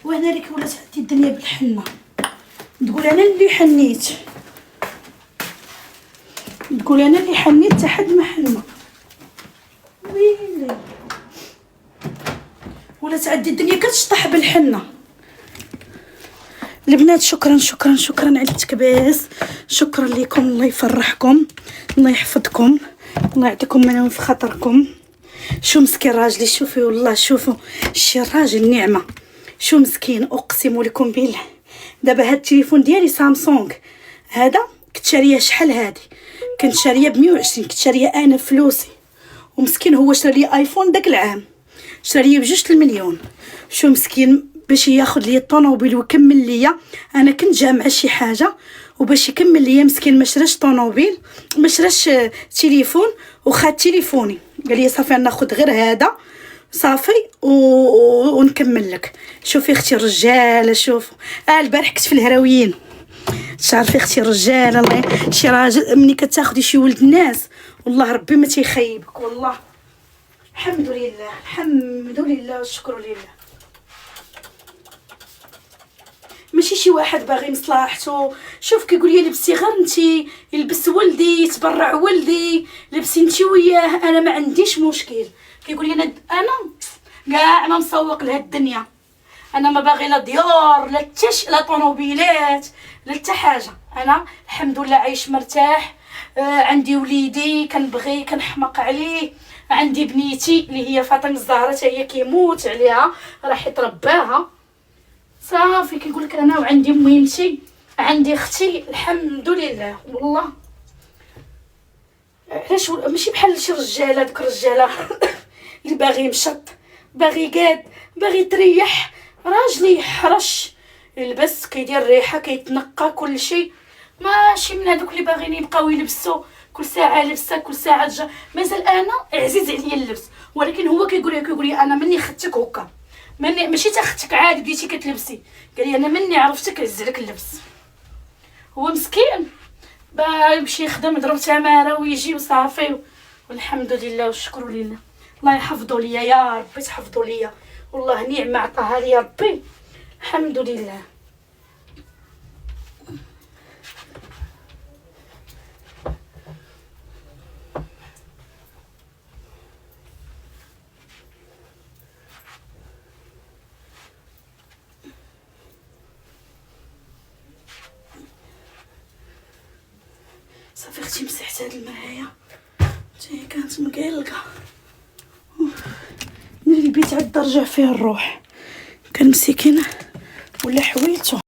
وانا لك ولات عندي الدنيا بالحنه، تقول انا اللي حنيت، تقول انا اللي حنيت حتى حد ما حنه. ويلي ولات عندي الدنيا كتشطح بالحنه. البنات شكرا شكرا شكرا على التكباس، شكرا لكم، الله يفرحكم، الله يحفظكم، الله يعطيكم منهم في خاطركم. شو مسكين راجلي، شوفي والله شوفوا شي راجل نعمه، شو مسكين اقسم لكم بالله. دابا هاد التليفون ديالي سامسونج هذا كنت شاريه شحال هادي، كنت شاريه ب120، كنت شاريه انا فلوسي، ومسكين هو شرا لي ايفون داك العام، شرا لي ب2 المليون. شو مسكين باش ياخذ لي الطوموبيل ويكمل ليا، انا كنت جامعه شي حاجه وباش يكمل ليا مسكين ما شراش طوموبيل، ما شراش تليفون، وخد تليفوني قال لي صافي ناخذ غير هذا صافي ونكمل لك. شوفي اختي الرجاله، شوفوا البارح كنت في الهراويين، تعرفي اختي الرجاله الله شي راجل ملي كتاخدي شي ولد الناس والله ربي ما تيخيبك والله. الحمد لله الحمد لله والشكر لله. ماشي شي واحد باغي مصلحته. شوف كيقول لي لبسي غير انتي، يلبس ولدي، يتبرع ولدي، لبسي انتي وياه، انا ما عنديش مشكل. كيقول لي انا كاع ما مسوق لهاد الدنيا، انا ما باغي لا ديور لا لا طوموبيلات لا حتى حاجه، انا الحمد لله عايش مرتاح. عندي وليدي كنبغي كنحماق عليه، عندي بنيتي اللي هي فاطمه الزهراء حتى هي كيموت عليها راح يترباها صافي. كيقول لك انا وعندي ميمتي عندي اختي الحمد لله والله. علاش ماشي بحال شي رجاله، دوك الرجاله اللي باغي مشط، باغي قاد، باغي تريح، راجلي يحرش يلبس كيدير ريحه كيتنقى كل شيء، ماشي من هذوك اللي باغيين يبقاو يلبسوا كل ساعه لبسه كل ساعه جا. مازال انا عزيز عليا اللبس، ولكن هو كيقول لي انا مني خدتك هكا، مني ماشي تا خدتك عادي بديتي كتلبسي، قال لي انا مني عرفتك عز عليك اللبس. هو مسكين يمشي يخدم يضرب تماره ويجي وصافي، والحمد لله والشكر لله. الله يحفظوا ليا يا ربي، تحفظوا ليا والله، نعمه عطاها لي ربي الحمد لله. صافي اختي مسحت هاد المرايه حتى كانت مقلقه، من البيت عاد رجع فيه الروح، كان مسكين ولا حويلته.